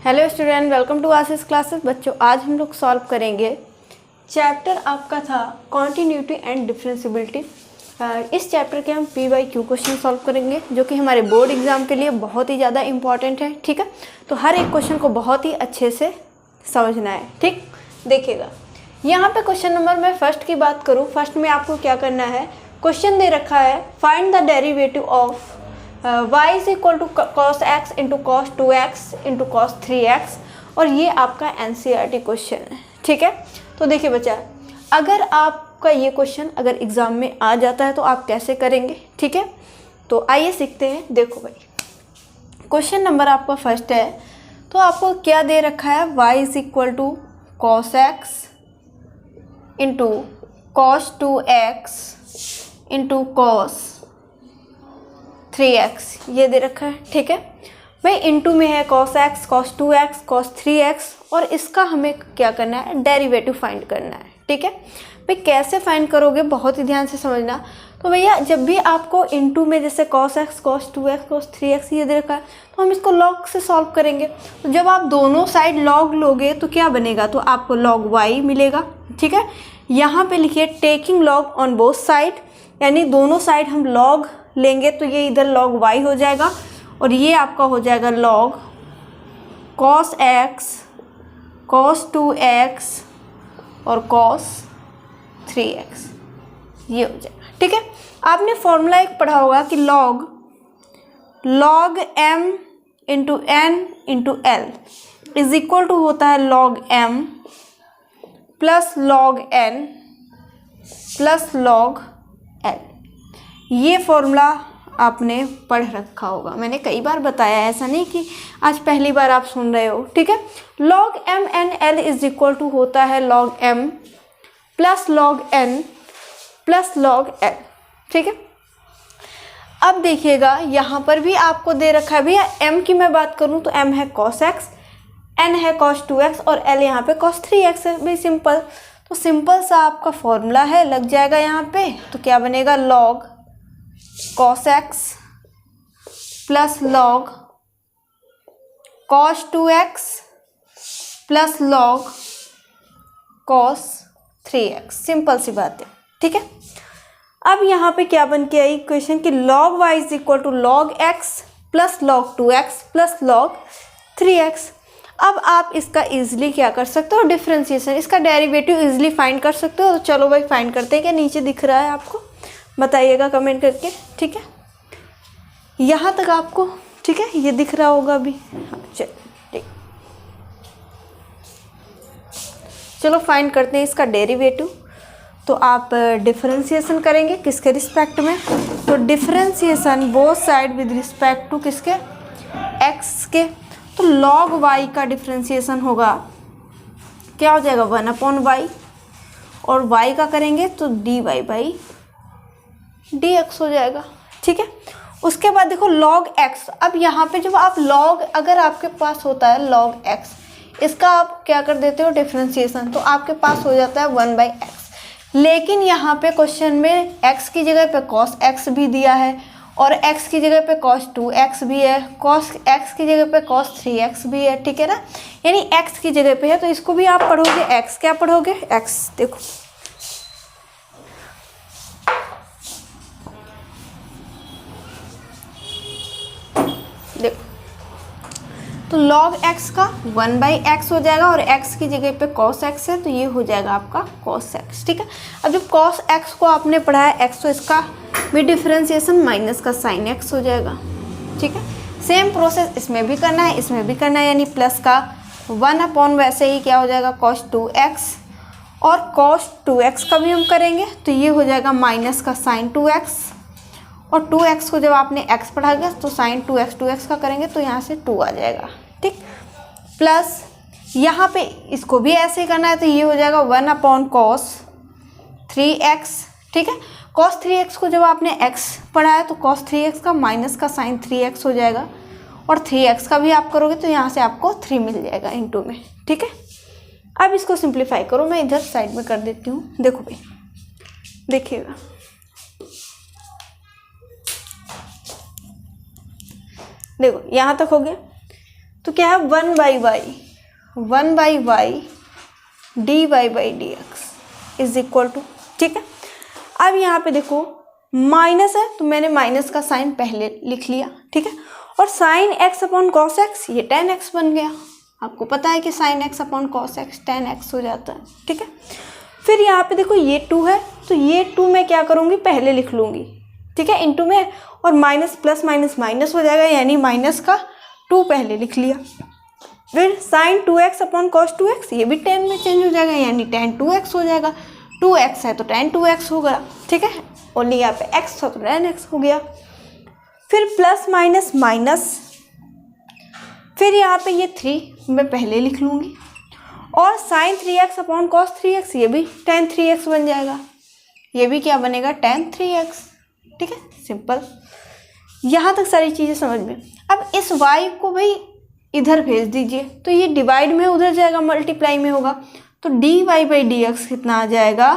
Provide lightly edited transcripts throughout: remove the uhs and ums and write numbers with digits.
Hello student, welcome to Ashish classes. बच्चों, आज हम लोग सॉल्व करेंगे चैप्टर आपका था कॉन्टिन्यूटी एंड डिफरेंशियबिलिटी। इस चैप्टर के हम PYQ क्वेश्चन सॉल्व करेंगे जो कि हमारे बोर्ड एग्जाम के लिए बहुत ही ज़्यादा इंपॉर्टेंट है। ठीक है, तो हर एक क्वेश्चन को बहुत ही अच्छे से समझना है। ठीक, देखिएगा यहाँ पे क्वेश्चन नंबर, मैं फर्स्ट की बात करूँ, फर्स्ट में आपको क्या करना है, क्वेश्चन दे रखा है find the derivative of y is equal to cos x into cos 2x into cos 3x, और ये आपका NCERT क्वेश्चन है। ठीक है, तो देखिए बच्चा, अगर आपका ये क्वेश्चन अगर एग्ज़ाम में आ जाता है तो आप कैसे करेंगे। ठीक है, तो आइए सीखते हैं। देखो भाई, क्वेश्चन नंबर आपका फर्स्ट है, तो आपको क्या दे रखा है, y is equal to cos x into cos 2x into cos 3x, ये दे रखा है। ठीक है भाई, इनटू में है cos x, cos 2x, cos 3x, और इसका हमें क्या करना है, डेरिवेटिव फाइंड करना है। ठीक है भाई, कैसे फाइंड करोगे बहुत ही ध्यान से समझना। तो भैया जब भी आपको इनटू में जैसे cos x, cos 2x, cos 3x ये दे रखा है, तो हम इसको log से सॉल्व करेंगे। तो जब आप दोनों साइड log लोगे तो क्या बनेगा, तो आपको log y मिलेगा। ठीक है, यहाँ पे लिखिए taking log on both side, यानी दोनों साइड हम log लेंगे तो ये इधर log y हो जाएगा, और ये आपका हो जाएगा log cos x, cos 2x और cos 3x, ये हो जाएगा। ठीक है, आपने फॉर्मूला एक पढ़ा होगा कि log m into n into l is equal to होता है log m plus log n plus log l। ये फॉर्मूला आपने पढ़ रखा होगा, मैंने कई बार बताया है, ऐसा नहीं कि आज पहली बार आप सुन रहे हो। ठीक है, log m n l is equal to होता है log m plus log n plus log l। ठीक है, अब देखिएगा यहाँ पर भी आपको दे रखा है भैया, m की मैं बात करूँ तो m है cos x, n है cos 2x और l यहाँ पे cos 3x है। भाई सिंपल, तो सिंपल सा आपका फॉर्मूला है, लग जाएगा यहाँ पे। तो क्या बनेगा, log cos x plus log cos 2x plus log cos 3x, simple सी बात है। ठीक है, अब यहाँ पे क्या बन के आई इक्वेशन की log y is equal to log x plus log 2x plus log 3x। अब आप इसका इजीली क्या कर सकते हो, डिफरेंशिएशन, इसका डेरिवेटिव इजीली फाइंड कर सकते हो। तो चलो भाई फाइंड करते हैं। क्या नीचे दिख रहा है आपको, बताइएगा कमेंट करके। ठीक है, यहाँ तक आपको ठीक है, ये दिख रहा होगा अभी। हाँ चलो ठीक, चलो फाइंड करते हैं इसका डेरिवेटिव। तो आप डिफरेंशिएशन करेंगे किसके रिस्पेक्ट में, तो differentiation both side with respect to किसके, x के। तो log y का डिफरेंशिएशन होगा, क्या हो जाएगा, 1/y, और y का करेंगे तो dy बाई dx हो जाएगा। ठीक है, उसके बाद देखो log x, अब यहाँ पे जब आप log, अगर आपके पास होता है log x, इसका आप क्या कर देते हो डिफरेंशिएशन, तो आपके पास हो जाता है 1/x। लेकिन यहाँ पे क्वेश्चन में x की जगह पे cos x भी दिया है, और x की जगह पे cos 2x भी है, cos x की जगह पे cos 3x भी है। ठीक है ना, यानी x की जगह पे है, तो इसको भी आप पढ़ोगे x, क्या पढ़ोगे x। देखो देखो, तो log x का 1/x हो जाएगा, और x की जगह पे cos x है तो ये हो जाएगा आपका cos x। ठीक है, अब जब cos x को आपने पढ़ा है x, तो इसका भी डिफरेंशिएशन माइनस का sin x हो जाएगा। ठीक है, सेम प्रोसेस इसमें भी करना है, इसमें भी करना है, यानी प्लस का 1 वैसे ही क्या हो जाएगा cos 2x, और cos 2x का भी हम करेंगे तो ये हो जाएगा माइनस का sin 2x, और 2x को जब आपने x पढ़ा गया तो sin 2x का करेंगे तो यहाँ से 2 आ जाएगा। ठीक, प्लस यहाँ पे इसको भी ऐसे ही करना है, तो ये हो जाएगा 1/cos 3x। ठीक है, cos 3x को जब आपने x पढ़ा है तो cos 3x का माइनस का sin 3x हो जाएगा, और 3x का भी आप करोगे तो यहाँ से आपको 3 मिल जाएगा इनटू में। ठीक है, अब इसको सिंप्लीफाई करो, मैं इधर साइड में कर देती हूँ। देखो भाई, देखिएगा देखो यहाँ तक हो गया, तो क्या है 1/y dy by d x is equal to, ठीक है। अब यहाँ पे देखो माइनस है तो मैंने माइनस का साइन पहले लिख लिया, ठीक है। और sine x upon cos x ये tan x बन गया। आपको पता है कि sine x upon cos x tan x हो जाता है, ठीक है। फिर यहाँ पे देखो ये 2 है तो ये 2 मैं क्या करूँगी पहले लिख लूँगी, ठीक है, इनटू में, और माइनस प्लस माइनस माइनस हो जाएगा, यानी माइनस का 2 पहले लिख लिया। फिर sign 2x upon cos 2x ये भी tan में चेंज हो जाएगा, यानी tan 2x हो जाएगा। 2x है तो tan 2x होगा, ठीक है। ओनली यहाँ पे x था तो tan x हो गया। फिर प्लस माइनस माइनस, फिर यहाँ पे ये 3 मैं पहले लिख लूँगी, और sign 3x upon cos 3x ये भी tan 3x बन जाएगा। ये भी क्या बनेगा tan 3x, ठीक है, सिंपल। यहाँ तक सारी चीज़ें समझ में। अब इस y को भाई इधर भेज दीजिए तो ये डिवाइड में उधर जाएगा, मल्टीप्लाई में होगा, तो dy बाई डी एक्स कितना आ जाएगा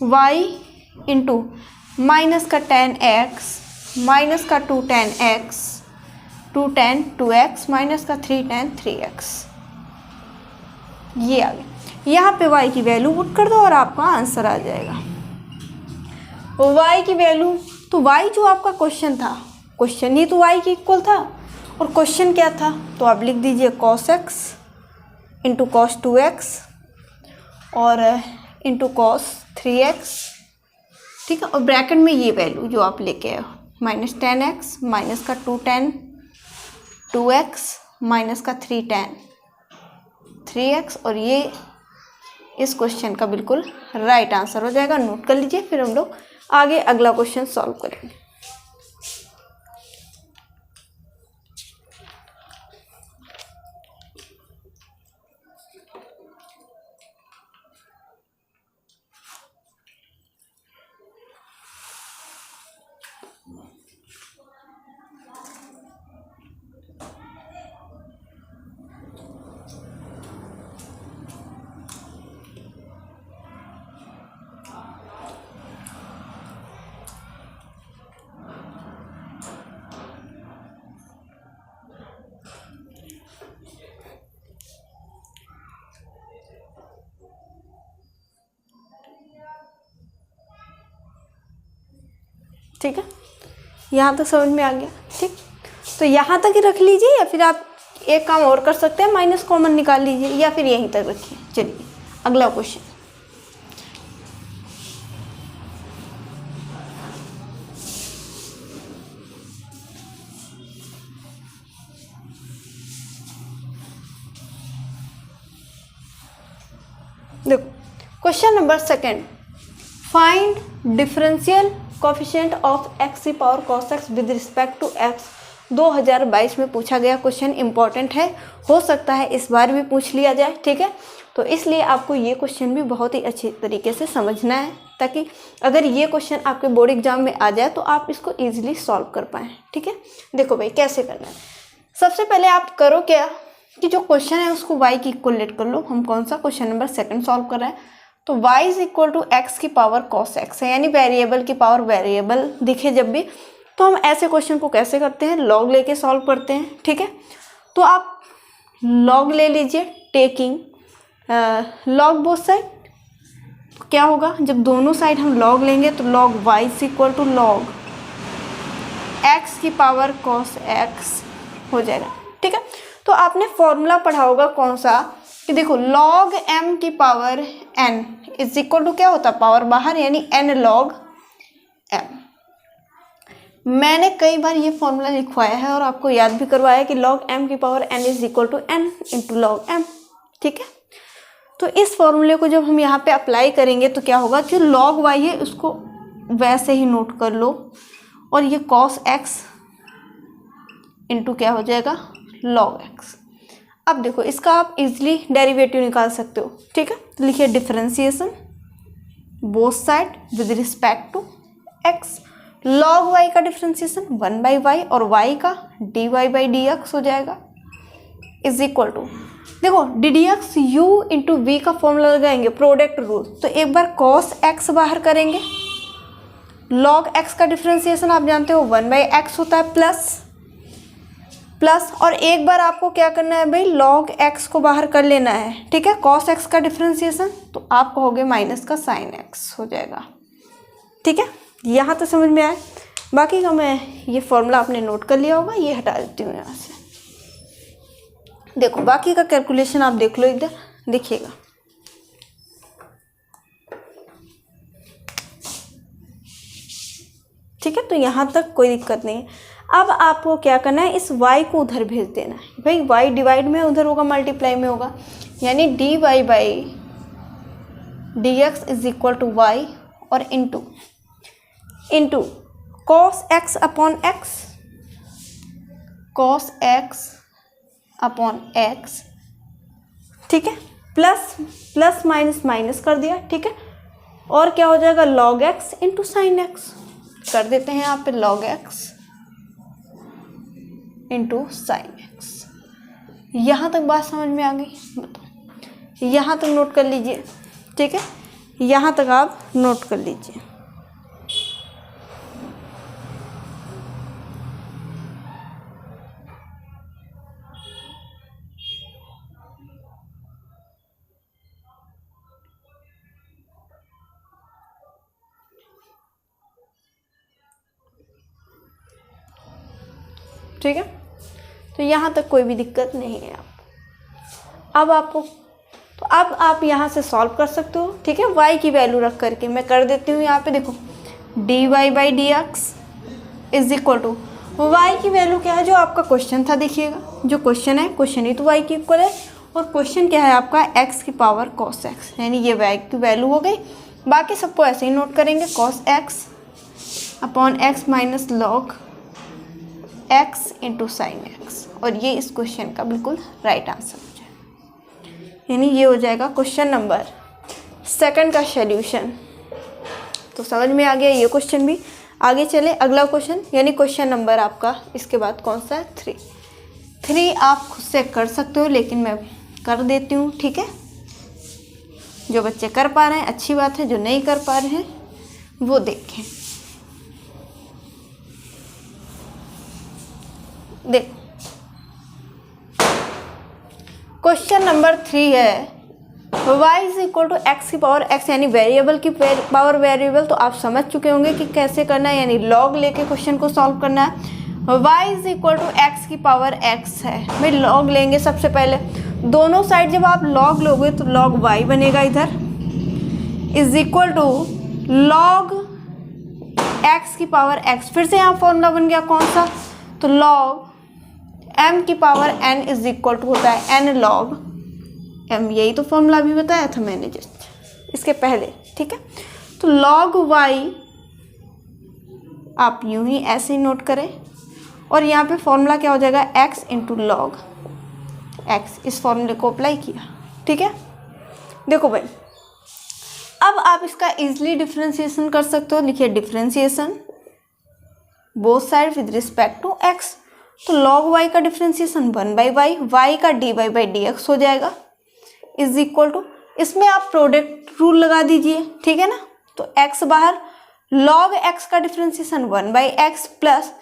y इंटू माइनस का tan x माइनस का 2 tan x 2 tan 2x minus का 3 tan 3x, ये आ गया। यहाँ पे y की वैल्यू पुट कर दो और आपका आंसर आ जाएगा। y की वैल्यू, तो y जो आपका क्वेश्चन था, क्वेश्चन ही तो y के इक्वल था, और क्वेश्चन क्या था तो आप लिख दीजिए cos x into cos 2x और इंटू cos 3x, ठीक है। और ब्रैकेट में ये वैल्यू जो आप लेके आए हो माइनस tan x माइनस का 2 tan 2x माइनस का 3 tan 3x, और ये इस क्वेश्चन का बिल्कुल राइट आंसर हो जाएगा। नोट कर लीजिए, फिर हम लोग आगे अगला क्वेश्चन सॉल्व करेंगे। ठीक है, यहाँ तक समझ में आ गया, ठीक। तो यहाँ तक ही रख लीजिए, या फिर आप एक काम और कर सकते हैं, माइनस कॉमन निकाल लीजिए, या फिर यहीं तक रखिए। चलिए अगला क्वेश्चन। देखो question number 2, find differential coefficient of x की power cos x with respect to x. 2022 में पूछा गया क्वेश्चन, इंपॉर्टेंट है, हो सकता है इस बार भी पूछ लिया जाए, ठीक है। तो इसलिए आपको ये क्वेश्चन भी बहुत ही अच्छी तरीके से समझना है, ताकि अगर ये क्वेश्चन आपके बोर्ड एग्जाम में आ जाए तो आप इसको ईजिली सॉल्व कर पाएँ, ठीक है। देखो भाई कैसे करना है। सबसे पहले आप करो क्या कि जो क्वेश्चन है उसको y की इक्वल लेट कर लो। हम कौन सा क्वेश्चन नंबर 2 सॉल्व कर रहे हैं, तो y is equal to x की पावर कॉस एक्स है, यानी वेरिएबल की पावर वेरिएबल दिखे जब भी तो हम ऐसे क्वेश्चन को कैसे करते हैं, लॉग लेके सॉल्व करते हैं, ठीक है। तो आप लॉग ले लीजिए, टेकिंग लॉग बोथ साइड। क्या होगा जब दोनों साइड हम लॉग लेंगे तो log y is equal to log x की पावर कॉस एक्स हो जाएगा, ठीक है। तो आपने फॉर्मूला पढ़ा होगा कौन सा, कि देखो log m की power n is equal to क्या होता है, पावर बाहर यानी n log m। मैंने कई बार ये फॉर्मूला लिखवाया है और आपको याद भी करवाया कि log m की power n is equal to n into log m, ठीक है। तो इस फॉर्मूले को जब हम यहाँ पे अप्लाई करेंगे तो क्या होगा, जो log y है उसको वैसे ही नोट कर लो, और ये cos x इंटू क्या हो जाएगा log x। अब देखो इसका आप इजीली डेरिवेटिव निकाल सकते हो, ठीक है। तो लिखिए differentiation both side with respect to x। log y का डिफरेंशिएशन 1/y और y का dy बाई डी एक्स हो जाएगा, इज इक्वल टू, देखो d d x u into v का फॉर्मूला लगाएंगे, प्रोडक्ट रूल। तो एक बार cos x बाहर करेंगे, log x का डिफरेंशिएशन आप जानते हो 1/x होता है, प्लस, और एक बार आपको क्या करना है भाई, log x को बाहर कर लेना है, ठीक है, cos x का डिफ्रेंसिएशन, तो आप कहोगे माइनस का sin x हो जाएगा, ठीक है। यहाँ तो समझ में आए। बाकी का मैं ये फॉर्मूला आपने नोट कर लिया होगा, ये हटा देती हूँ यहाँ से। देखो बाकी का कैलकुलेशन आप देख लो इधर, देखिएगा। ठीक है, तो यहाँ तक कोई दिक्कत नहीं है। अब आपको क्या करना है, इस y को उधर भेज देना है भाई। y डिवाइड में उधर होगा, मल्टीप्लाई में होगा, यानी dy by dx is equal to y और into cos x upon x, cos x upon x, ठीक है, प्लस माइनस माइनस कर दिया, ठीक है, और क्या हो जाएगा log x into sine x कर देते हैं यहाँ पे, log x into sine x. यहाँ तक बात समझ में आ गई? बताओ, यहाँ तक नोट कर लीजिए, ठीक है, यहाँ तक आप नोट कर लीजिए। ठीक है, तो यहाँ तक कोई भी दिक्कत नहीं है। अब आपको, तो अब आप यहाँ से सॉल्व कर सकते हो, ठीक है, y की वैल्यू रख करके मैं कर देती हूँ यहाँ पे। देखो dy by d x is equal to y की वैल्यू क्या है, जो आपका क्वेश्चन था, देखिएगा जो क्वेश्चन है, क्वेश्चन ही तो y की इक्वल है, और क्वेश्चन क्या है आपका x की पावर cos x, यानी ये y की वैल्यू हो गई। बाकी सबको ऐसे ही नोट करेंगे, cos x upon x minus log x into sine x, और ये इस क्वेश्चन का बिल्कुल राइट आंसर हो जाएगा, यानी ये हो जाएगा क्वेश्चन नंबर 2 का सॉल्यूशन। तो समझ में आ गया ये क्वेश्चन भी। आगे चले अगला क्वेश्चन, यानी क्वेश्चन नंबर आपका इसके बाद कौन सा है, 3 आप खुद से कर सकते हो, लेकिन मैं कर देती हूँ, ठीक है। जो बच्चे कर पा रहे हैं अच्छी बात है, जो नहीं कर पा रहे हैं वो देखें। देखो क्वेश्चन नंबर 3 है, y is equal to x की पावर x, यानी वेरिएबल की पावर वेरिएबल, तो आप समझ चुके होंगे कि कैसे करना है, यानी log लेके क्वेश्चन को सॉल्व करना है। y is equal to x की पावर x है, भाई log लेंगे सबसे पहले, दोनों साइड जब आप log लोगे तो log y बनेगा इधर, is equal to log x की पावर x। फिर से यहाँ फॉर्मूला बन गया कौन सा, तो log m की power n is equal to होता है n log m, यही तो फॉर्मूला अभी बताया था मैंने जस्ट इसके पहले, ठीक है। तो log y आप यूं ही ऐसे ही नोट करें, और यहाँ पे फॉर्मूला क्या हो जाएगा, x इंटू log x, इस फॉर्मूले को अप्लाई किया, ठीक है। देखो भाई, अब आप इसका इजीली डिफरेंशिएशन कर सकते हो, लिखिए differentiation both side with respect to x, तो log y का डिफरेंशिएशन 1 बाई वाई, y का dy बाई डी एक्स हो जाएगा, इज इक्वल टू, इसमें आप प्रोडक्ट रूल लगा दीजिए, ठीक है ना, तो x बाहर, log x का differentiation 1 by x plus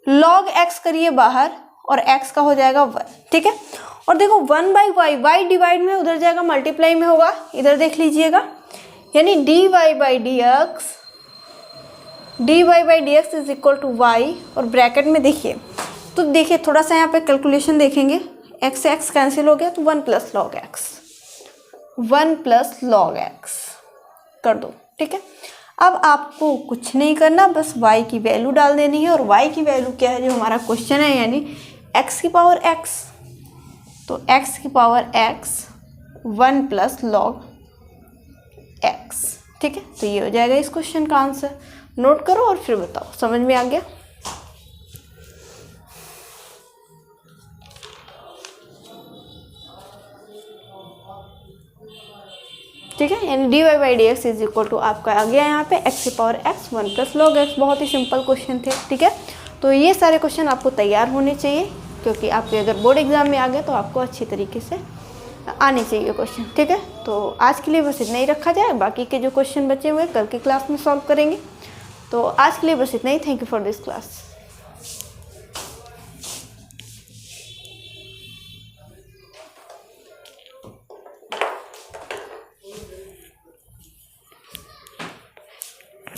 log x करिए बाहर, और x का हो जाएगा 1, ठीक है। और देखो 1 बाई वाई, वाई डिवाइड में उधर जाएगा, मल्टीप्लाई में होगा, इधर देख लीजिएगा, यानी dy by d x is equal to y, और ब्रैकेट में देखिए, तो देखिए थोड़ा सा यहाँ पे कैलकुलेशन देखेंगे, x से x कैंसिल हो गया, तो 1 प्लस log x कर दो, ठीक है। अब आपको कुछ नहीं करना, बस y की वैल्यू डाल देनी है, और y की वैल्यू क्या है, जो हमारा क्वेश्चन है, यानी x की पावर x, तो x की power x 1 plus log x, ठीक है। तो ये हो जाएगा इस क्वेश्चन का आंसर। नोट करो और फिर बताओ, समझ में आ गया? ठीक है, यानी dy by d x is equal to आपका आ गया यहाँ पे x की power x 1 plus log x। बहुत ही सिंपल क्वेश्चन थे, ठीक है। तो ये सारे क्वेश्चन आपको तैयार होने चाहिए, क्योंकि आपके अगर बोर्ड एग्जाम में आ गए तो आपको अच्छी तरीके से आने चाहिए क्वेश्चन, ठीक है। तो आज के लिए बस इतना ही रखा जाए, बाकी के जो क्वेश्चन बचे हुए कल की क्लास में सॉल्व करेंगे। तो आज के लिए बस इतना ही। Thank you for this class.